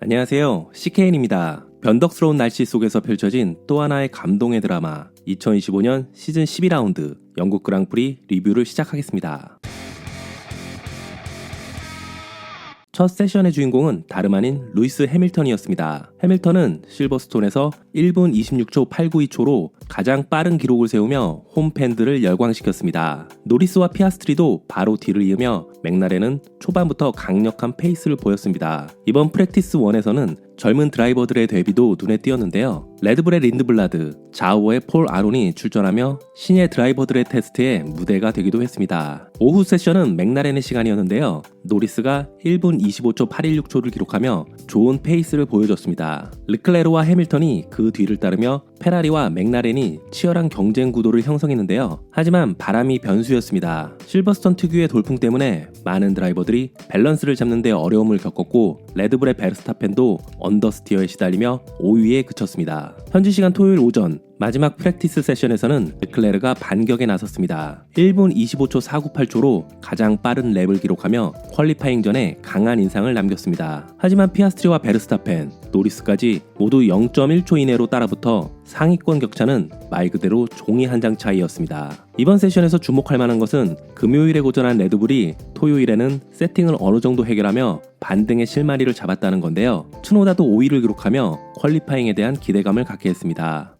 안녕하세요. CKN입니다. 변덕스러운 날씨 속에서 펼쳐진 또 하나의 감동의 드라마 2025년 시즌 12라운드 영국 그랑프리 리뷰를 시작하겠습니다. 첫 세션의 주인공은 다름 아닌 루이스 해밀턴이었습니다. 해밀턴은 실버스톤에서 1분 26초 892초로 가장 빠른 기록을 세우며 홈팬들을 열광시켰습니다. 노리스와 피아스트리도 바로 뒤를 이으며 맥라렌은 초반부터 강력한 페이스를 보였습니다. 이번 프랙티스 1에서는 젊은 드라이버들의 데뷔도 눈에 띄었는데요. 레드불의 린드블라드, 자우어의 폴 아론이 출전하며 신예 드라이버들의 테스트에 무대가 되기도 했습니다. 오후 세션은 맥라렌의 시간이었는데요. 노리스가 1분 25초 816초를 기록하며 좋은 페이스를 보여줬습니다. 르클레르와 해밀턴이 그 뒤를 따르며 페라리와 맥라렌이 치열한 경쟁 구도를 형성했는데요. 하지만 바람이 변수였습니다. 실버스톤 특유의 돌풍 때문에 많은 드라이버들이 밸런스를 잡는 데 어려움을 겪었고 레드불의 베르스타펜도 언더스티어에 시달리며 5위에 그쳤습니다. 현지 시간 토요일 오전 마지막 프랙티스 세션에서는 르클레르가 반격에 나섰습니다. 1분 25초 498초로 가장 빠른 랩을 기록하며 퀄리파잉 전에 강한 인상을 남겼습니다. 하지만 피아스트리와 베르스타펜, 노리스까지 모두 0.1초 이내로 따라붙어 상위권 격차는 말 그대로 종이 한 장 차이였습니다. 이번 세션에서 주목할 만한 것은 금요일에 고전한 레드불이 토요일에는 세팅을 어느 정도 해결하며 반등의 실마리를 잡았다는 건데요. 츠노다도 5위를 기록하며 퀄리파잉에 대한 기대감을 갖게 했습니다.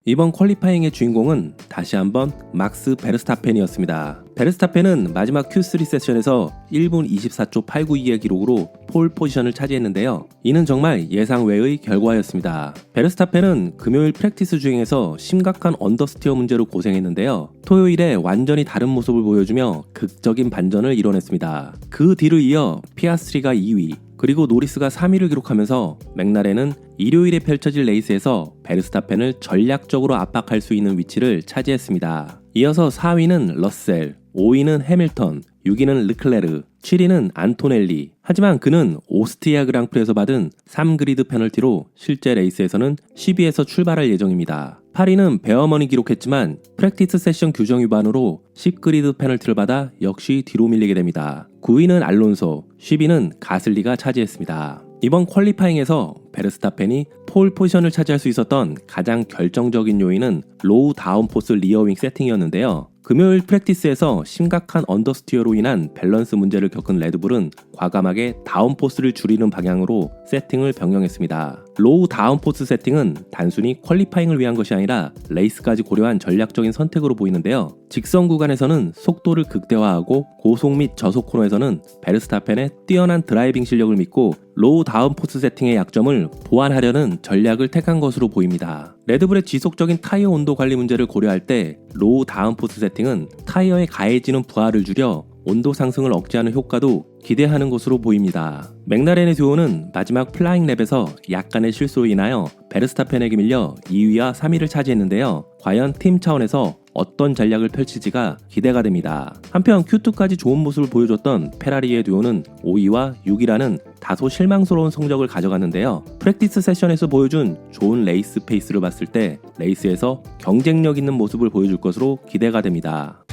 이번 퀄리파잉의 주인공은 다시 한번 막스 베르스타펜이었습니다. 베르스타펜은 마지막 Q3 세션에서 1분 24초 892의 기록으로 폴 포지션을 차지했는데요. 이는 정말 예상 외의 결과였습니다. 베르스타펜은 금요일 프랙티스 주행에서 심각한 언더스티어 문제로 고생했는데요. 토요일에 완전히 다른 모습을 보여주며 극적인 반전을 이뤄냈습니다. 그 뒤를 이어 피아스트리가 2위, 그리고 노리스가 3위를 기록하면서 맥라렌은 일요일에 펼쳐질 레이스에서 베르스타펜을 전략적으로 압박할 수 있는 위치를 차지했습니다. 이어서 4위는 러셀, 5위는 해밀턴, 6위는 르클레르, 7위는 안토넬리. 하지만 그는 오스트리아 그랑프리에서 받은 3그리드 페널티로 실제 레이스에서는 10위에서 출발할 예정입니다. 8위는 베어먼이 기록했지만 프랙티스 세션 규정 위반으로 10그리드 페널티를 받아 역시 뒤로 밀리게 됩니다. 9위는 알론소, 10위는 가슬리가 차지했습니다. 이번 퀄리파잉에서 베르스타펜이 폴 포지션을 차지할 수 있었던 가장 결정적인 요인은 로우 다운포스 리어윙 세팅이었는데요. 금요일 프랙티스에서 심각한 언더스티어로 인한 밸런스 문제를 겪은 레드불은 과감하게 다운포스를 줄이는 방향으로 세팅을 변경했습니다. 로우 다운포스 세팅은 단순히 퀄리파잉을 위한 것이 아니라 레이스까지 고려한 전략적인 선택으로 보이는데요. 직선 구간에서는 속도를 극대화하고 고속 및 저속 코너에서는 베르스타펜의 뛰어난 드라이빙 실력을 믿고 로우 다운포스 세팅의 약점을 보완하려는 전략을 택한 것으로 보입니다. 레드불의 지속적인 타이어 온도 관리 문제를 고려할 때 로우 다운포스 세팅은 타이어에 가해지는 부하를 줄여 온도 상승을 억제하는 효과도 기대하는 것으로 보입니다. 맥라렌의 듀오는 마지막 플라잉 랩에서 약간의 실수로 인하여 베르스타펜에게 밀려 2위와 3위를 차지했는데요. 과연 팀 차원에서 어떤 전략을 펼칠지가 기대가 됩니다. 한편 Q2까지 좋은 모습을 보여줬던 페라리의 듀오는 5위와 6위라는 다소 실망스러운 성적을 가져갔는데요. 프랙티스 세션에서 보여준 좋은 레이스 페이스를 봤을 때 레이스에서 경쟁력 있는 모습을 보여줄 것으로 기대가 됩니다.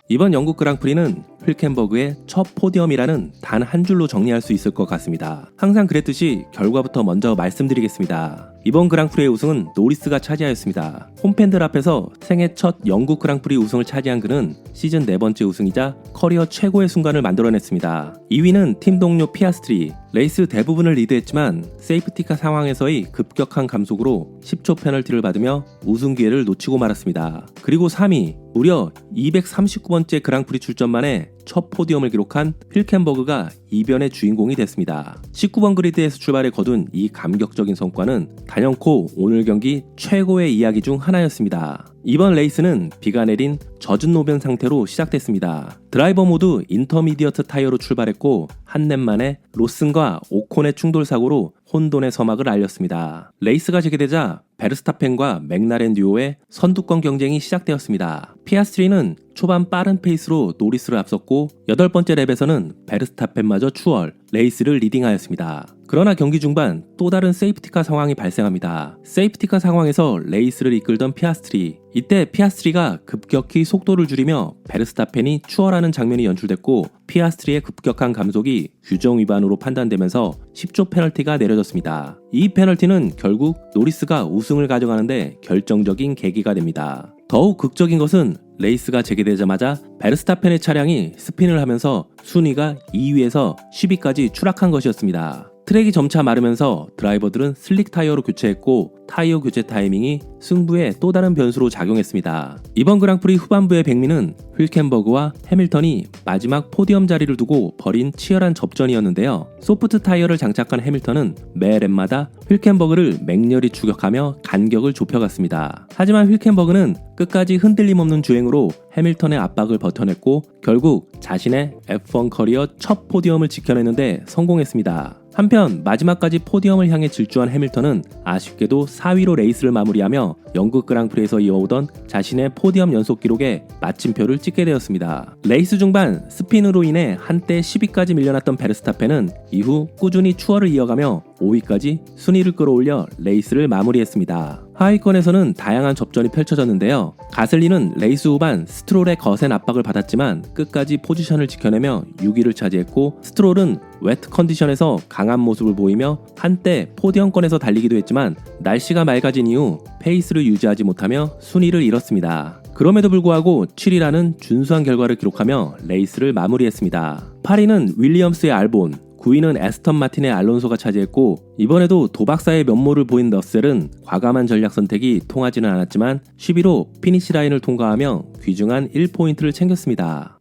이번 영국 그랑프리는 휉켄버그의 첫 포디엄이라는 단 한 줄로 정리할 수 있을 것 같습니다. 항상 그랬듯이 결과부터 먼저 말씀드리겠습니다. 이번 그랑프리의 우승은 노리스가 차지하였습니다. 홈팬들 앞에서 생애 첫 영국 그랑프리 우승을 차지한 그는 시즌 4번째 우승이자 커리어 최고의 순간을 만들어냈습니다. 2위는 팀 동료 피아스트리, 레이스 대부분을 리드했지만 세이프티카 상황에서의 급격한 감속으로 10초 페널티를 받으며 우승 기회를 놓치고 말았습니다. 그리고 3위, 무려 239번째 그랑프리 출전 만에 첫 포디엄을 기록한 휉켄버그가 이변의 주인공이 됐습니다. 19번 그리드에서 출발해 거둔 이 감격적인 성과는 단연코 오늘 경기 최고의 이야기 중 하나였습니다. 이번 레이스는 비가 내린 젖은 노면 상태로 시작됐습니다. 드라이버 모두 인터미디어트 타이어로 출발했고 한 랩 만에 로슨과 오콘의 충돌 사고로 혼돈의 서막을 알렸습니다. 레이스가 재개되자 베르스타펜과 맥라렌 듀오의 선두권 경쟁이 시작되었습니다. 피아스트리는 초반 빠른 페이스로 노리스를 앞섰고 8번째 랩에서는 베르스타펜마저 추월, 레이스를 리딩하였습니다. 그러나 경기 중반 또 다른 세이프티카 상황이 발생합니다. 세이프티카 상황에서 레이스를 이끌던 피아스트리, 이때 피아스트리가 급격히 속도를 줄이며 베르스타펜이 추월하는 장면이 연출됐고 피아스트리의 급격한 감속이 규정 위반으로 판단되면서 10초 페널티가 내려졌습니다. 이 페널티는 결국 노리스가 우승을 가져가는데 결정적인 계기가 됩니다. 더욱 극적인 것은 레이스가 재개되자마자 베르스타펜의 차량이 스핀을 하면서 순위가 2위에서 10위까지 추락한 것이었습니다. 트랙이 점차 마르면서 드라이버들은 슬릭 타이어로 교체했고 타이어 교체 타이밍이 승부에 또 다른 변수로 작용했습니다. 이번 그랑프리 후반부의 백미는 휉켄버그와 해밀턴이 마지막 포디엄 자리를 두고 벌인 치열한 접전이었는데요. 소프트 타이어를 장착한 해밀턴은 매 랩마다 휉켄버그를 맹렬히 추격하며 간격을 좁혀갔습니다. 하지만 휉켄버그는 끝까지 흔들림 없는 주행으로 해밀턴의 압박을 버텨냈고 결국 자신의 F1 커리어 첫 포디엄을 지켜내는데 성공했습니다. 한편 마지막까지 포디엄을 향해 질주한 해밀턴은 아쉽게도 4위로 레이스를 마무리하며 영국 그랑프리에서 이어오던 자신의 포디엄 연속 기록에 마침표를 찍게 되었습니다. 레이스 중반 스핀으로 인해 한때 10위까지 밀려났던 베르스타펜은 이후 꾸준히 추월을 이어가며 5위까지 순위를 끌어올려 레이스를 마무리했습니다. 하위권에서는 다양한 접전이 펼쳐졌는데요. 가슬리는 레이스 후반 스트롤의 거센 압박을 받았지만 끝까지 포지션을 지켜내며 6위를 차지했고 스트롤은 웨트 컨디션에서 강한 모습을 보이며 한때 포디엄권에서 달리기도 했지만 날씨가 맑아진 이후 페이스를 유지하지 못하며 순위를 잃었습니다. 그럼에도 불구하고 7위라는 준수한 결과를 기록하며 레이스를 마무리했습니다. 8위는 윌리엄스의 알본, 9위는 에스턴 마틴의 알론소가 차지했고 이번에도 도박사의 면모를 보인 러셀은 과감한 전략 선택이 통하지는 않았지만 10위로 피니시 라인을 통과하며 귀중한 1포인트를 챙겼습니다.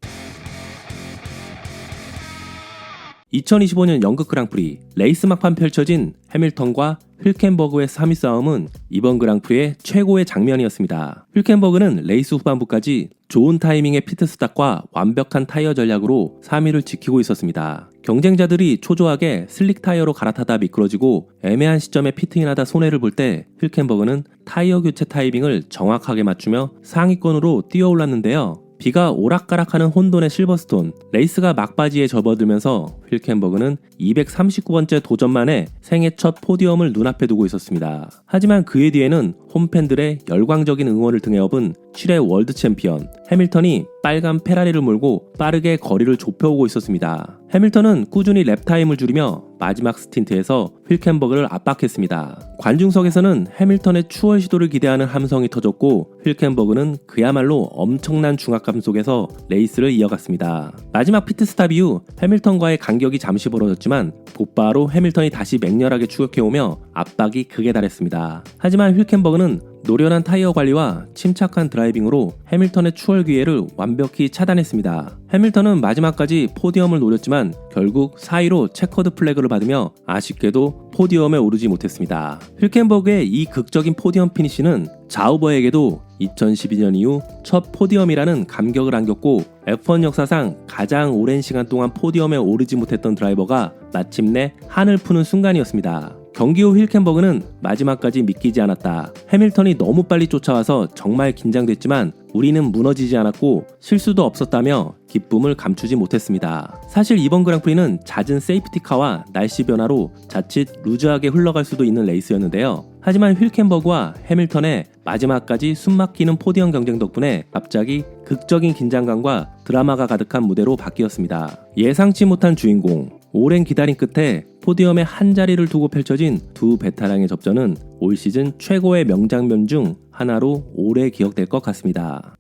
2025년 영국 그랑프리 레이스 막판 펼쳐진 해밀턴과 휉켄버그의 3위 싸움은 이번 그랑프리의 최고의 장면이었습니다. 휉켄버그는 레이스 후반부까지 좋은 타이밍의 피트스탑과 완벽한 타이어 전략으로 3위를 지키고 있었습니다. 경쟁자들이 초조하게 슬릭 타이어로 갈아타다 미끄러지고 애매한 시점에 피팅이나다 손해를 볼 때 휉켄버그는 타이어 교체 타이밍을 정확하게 맞추며 상위권으로 뛰어올랐는데요. 비가 오락가락하는 혼돈의 실버스톤, 레이스가 막바지에 접어들면서 휉켄버그는 239번째 도전만에 생애 첫 포디엄을 눈앞에 두고 있었습니다. 하지만 그의 뒤에는 홈팬들의 열광적인 응원을 등에 업은 7회 월드 챔피언 해밀턴이 빨간 페라리를 몰고 빠르게 거리를 좁혀오고 있었습니다. 해밀턴은 꾸준히 랩타임을 줄이며 마지막 스틴트에서 휉켄버그를 압박했습니다. 관중석에서는 해밀턴의 추월 시도를 기대하는 함성이 터졌고 휉켄버그는 그야말로 엄청난 중압감 속에서 레이스를 이어갔습니다. 마지막 피트스탑 이후 해밀턴과의 간격이 잠시 벌어졌지만 곧바로 해밀턴이 다시 맹렬하게 추격해오며 압박이 극에 달했습니다. 하지만 휉켄버그는 노련한 타이어 관리와 침착한 드라이빙으로 해밀턴의 추월 기회를 완벽히 차단했습니다. 해밀턴은 마지막까지 포디엄을 노렸지만 결국 4위로 체커드 플래그를 받으며 아쉽게도 포디엄에 오르지 못했습니다. 휉켄버그의 이 극적인 포디엄 피니시는 자우버에게도 2012년 이후 첫 포디엄이라는 감격을 안겼고 F1 역사상 가장 오랜 시간 동안 포디엄에 오르지 못했던 드라이버가 마침내 한을 푸는 순간이었습니다. 경기 후 휉켄버그는 마지막까지 믿기지 않았다. 해밀턴이 너무 빨리 쫓아와서 정말 긴장됐지만 우리는 무너지지 않았고 실수도 없었다며 기쁨을 감추지 못했습니다. 사실 이번 그랑프리는 잦은 세이프티카와 날씨 변화로 자칫 루즈하게 흘러갈 수도 있는 레이스였는데요. 하지만 휉켄버그와 해밀턴의 마지막까지 숨막히는 포디엄 경쟁 덕분에 갑자기 극적인 긴장감과 드라마가 가득한 무대로 바뀌었습니다. 예상치 못한 주인공, 오랜 기다림 끝에 포디엄에 한 자리를 두고 펼쳐진 두 베테랑의 접전은 올 시즌 최고의 명장면 중 하나로 오래 기억될 것 같습니다.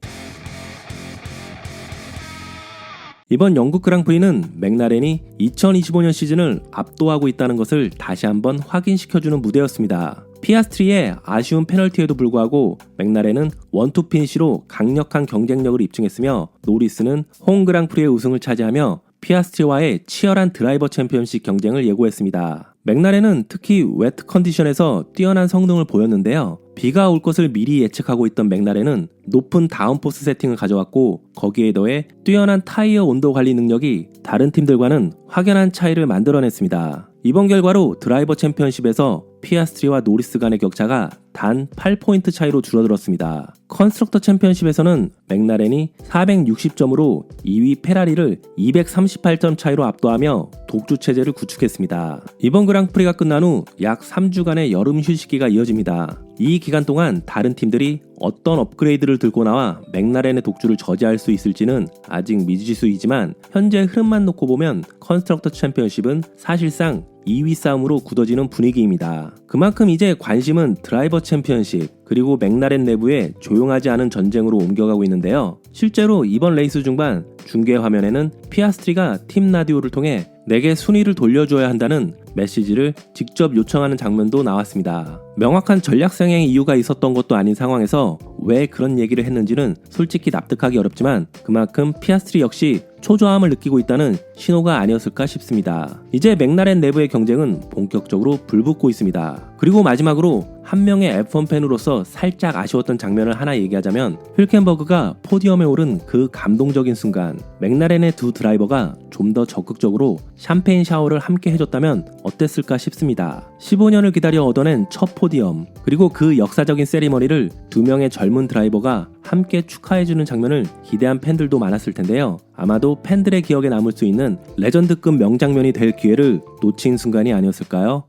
이번 영국 그랑프리는 맥라렌이 2025년 시즌을 압도하고 있다는 것을 다시 한번 확인시켜주는 무대였습니다. 피아스트리의 아쉬운 페널티에도 불구하고 맥라렌은 원투 피니시로 강력한 경쟁력을 입증했으며 노리스는 홈 그랑프리의 우승을 차지하며 피아스트리와의 치열한 드라이버 챔피언십 경쟁을 예고했습니다. 맥라렌은 특히 웨트 컨디션에서 뛰어난 성능을 보였는데요. 비가 올 것을 미리 예측하고 있던 맥라렌은 높은 다운포스 세팅을 가져왔고 거기에 더해 뛰어난 타이어 온도 관리 능력이 다른 팀들과는 확연한 차이를 만들어냈습니다. 이번 결과로 드라이버 챔피언십에서 피아스트리와 노리스 간의 격차가 단 8포인트 차이로 줄어들었습니다. 컨스트럭터 챔피언십에서는 맥라렌이 460점으로 2위 페라리를 238점 차이로 압도하며 독주 체제를 구축했습니다. 이번 그랑프리가 끝난 후 약 3주간의 여름 휴식기가 이어집니다. 이 기간 동안 다른 팀들이 어떤 업그레이드를 들고 나와 맥라렌의 독주를 저지할 수 있을지는 아직 미지수이지만 현재 흐름만 놓고 보면 컨스트럭터 챔피언십은 사실상 2위 싸움으로 굳어지는 분위기입니다. 그만큼 이제 관심은 드라이버 챔피언십 그리고 맥라렌 내부의 조용하지 않은 전쟁으로 옮겨가고 있는데요. 실제로 이번 레이스 중반 중계 화면에는 피아스트리가 팀 라디오를 통해 내게 순위를 돌려줘야 한다는 메시지를 직접 요청하는 장면도 나왔습니다. 명확한 전략상의 이유가 있었던 것도 아닌 상황에서 왜 그런 얘기를 했는지는 솔직히 납득하기 어렵지만 그만큼 피아스트리 역시 초조함을 느끼고 있다는 신호가 아니었을까 싶습니다. 이제 맥라렌 내부의 경쟁은 본격적으로 불붙고 있습니다. 그리고 마지막으로 한 명의 F1 팬으로서 살짝 아쉬웠던 장면을 하나 얘기하자면 휉켄버그가 포디엄에 오른 그 감동적인 순간 맥라렌의 두 드라이버가 좀 더 적극적으로 샴페인 샤워를 함께 해줬다면 어땠을까 싶습니다. 15년을 기다려 얻어낸 첫 포디엄 그리고 그 역사적인 세리머니를 두 명의 젊은 드라이버가 함께 축하해주는 장면을 기대한 팬들도 많았을 텐데요. 아마도 팬들의 기억에 남을 수 있는 레전드급 명장면이 될 기회를 놓친 순간이 아니었을까요?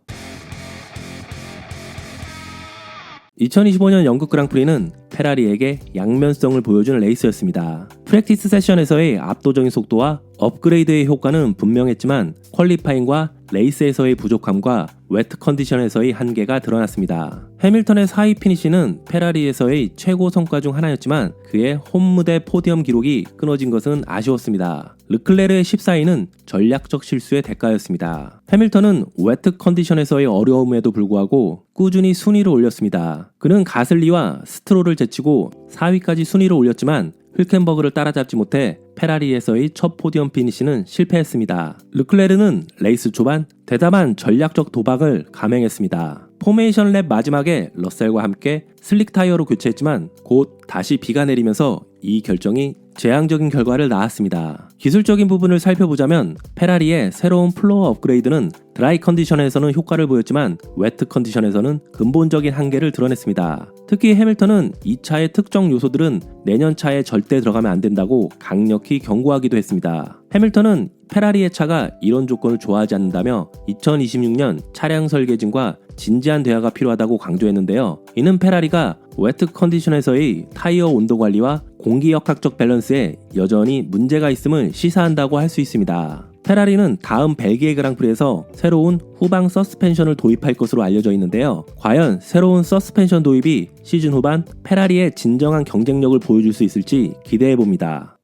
2025년 영국 그랑프리는 페라리에게 양면성을 보여준 레이스였습니다. 프랙티스 세션에서의 압도적인 속도와 업그레이드의 효과는 분명했지만 퀄리파잉과 레이스에서의 부족함과 웨트 컨디션에서의 한계가 드러났습니다. 해밀턴의 4위 피니시는 페라리에서의 최고 성과 중 하나였지만 그의 홈 무대 포디엄 기록이 끊어진 것은 아쉬웠습니다. 르클레르의 14위는 전략적 실수의 대가였습니다. 해밀턴은 웨트 컨디션에서의 어려움에도 불구하고 꾸준히 순위를 올렸습니다. 그는 가슬리와 스트롤을 제치고 4위까지 순위를 올렸지만 휉켄버그를 따라잡지 못해 페라리에서의 첫 포디엄 피니시는 실패했습니다. 르클레르는 레이스 초반 대담한 전략적 도박을 감행했습니다. 포메이션 랩 마지막에 러셀과 함께 슬릭 타이어로 교체했지만 곧 다시 비가 내리면서 이 결정이 재앙적인 결과를 낳았습니다. 기술적인 부분을 살펴보자면 페라리의 새로운 플로어 업그레이드는 드라이 컨디션에서는 효과를 보였지만 웨트 컨디션에서는 근본적인 한계를 드러냈습니다. 특히 해밀턴은 이 차의 특정 요소들은 내년 차에 절대 들어가면 안 된다고 강력히 경고하기도 했습니다. 해밀턴은 페라리의 차가 이런 조건을 좋아하지 않는다며 2026년 차량 설계진과 진지한 대화가 필요하다고 강조했는데요. 이는 페라리가 웨트 컨디션에서의 타이어 온도 관리와 공기역학적 밸런스에 여전히 문제가 있음을 시사한다고 할 수 있습니다. 페라리는 다음 벨기에 그랑프리에서 새로운 후방 서스펜션을 도입할 것으로 알려져 있는데요. 과연 새로운 서스펜션 도입이 시즌 후반 페라리의 진정한 경쟁력을 보여줄 수 있을지 기대해봅니다.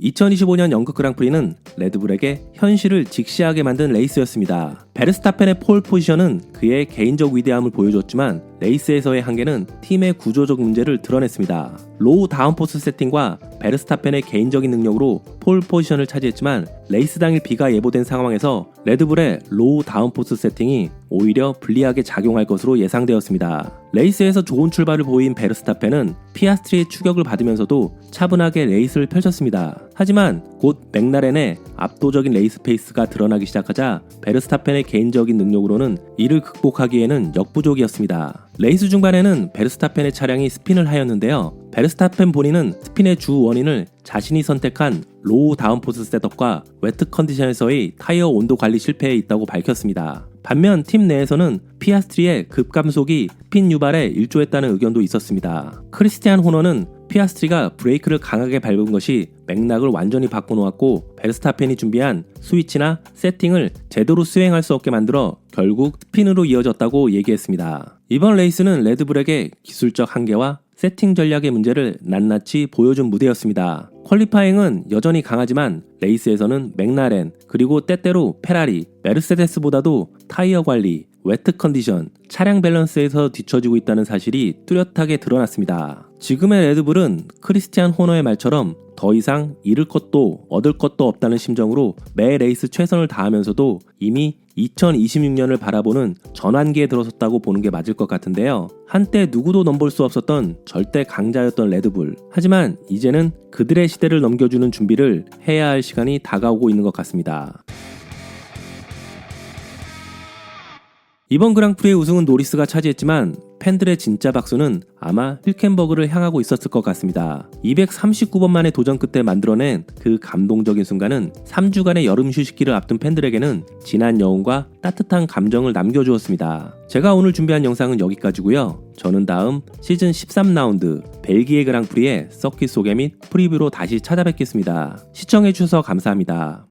2025년 영국 그랑프리는 레드불에게 현실을 직시하게 만든 레이스였습니다. 베르스타펜의 폴 포지션은 그의 개인적 위대함을 보여줬지만 레이스에서의 한계는 팀의 구조적 문제를 드러냈습니다. 로우 다운포스 세팅과 베르스타펜의 개인적인 능력으로 폴 포지션을 차지했지만 레이스 당일 비가 예보된 상황에서 레드불의 로우 다운포스 세팅이 오히려 불리하게 작용할 것으로 예상되었습니다. 레이스에서 좋은 출발을 보인 베르스타펜은 피아스트리의 추격을 받으면서도 차분하게 레이스를 펼쳤습니다. 하지만 곧 맥라렌의 압도적인 레이스 페이스가 드러나기 시작하자 베르스타펜의 개인적인 능력으로는 이를 극복하기에는 역부족이었습니다. 레이스 중반에는 베르스타펜의 차량이 스핀을 하였는데요. 베르스타펜 본인은 스핀의 주 원인을 자신이 선택한 로우 다운포스 셋업과 웨트 컨디션에서의 타이어 온도 관리 실패에 있다고 밝혔습니다. 반면 팀 내에서는 피아스트리의 급감속이 스핀 유발에 일조했다는 의견도 있었습니다. 크리스티안 호너는 피아스트리가 브레이크를 강하게 밟은 것이 맥락을 완전히 바꿔놓았고 베르스타펜이 준비한 스위치나 세팅을 제대로 수행할 수 없게 만들어 결국 스핀으로 이어졌다고 얘기했습니다. 이번 레이스는 레드불에게 기술적 한계와 세팅 전략의 문제를 낱낱이 보여준 무대였습니다. 퀄리파잉은 여전히 강하지만 레이스에서는 맥라렌 그리고 때때로 페라리, 메르세데스보다도 타이어 관리, 웨트 컨디션, 차량 밸런스에서 뒤처지고 있다는 사실이 뚜렷하게 드러났습니다. 지금의 레드불은 크리스티안 호너의 말처럼 더 이상 잃을 것도 얻을 것도 없다는 심정으로 매 레이스 최선을 다하면서도 이미 2026년을 바라보는 전환기에 들어섰다고 보는 게 맞을 것 같은데요. 한때 누구도 넘볼 수 없었던 절대 강자였던 레드불. 하지만 이제는 그들의 시대를 넘겨주는 준비를 해야 할 시간이 다가오고 있는 것 같습니다. 이번 그랑프리의 우승은 노리스가 차지했지만 팬들의 진짜 박수는 아마 힐켄버그를 향하고 있었을 것 같습니다. 239번 만에 도전 끝에 만들어낸 그 감동적인 순간은 3주간의 여름 휴식기를 앞둔 팬들에게는 진한 여운과 따뜻한 감정을 남겨주었습니다. 제가 오늘 준비한 영상은 여기까지고요. 저는 다음 시즌 13라운드 벨기에 그랑프리의 서킷 소개 및 프리뷰로 다시 찾아뵙겠습니다. 시청해주셔서 감사합니다.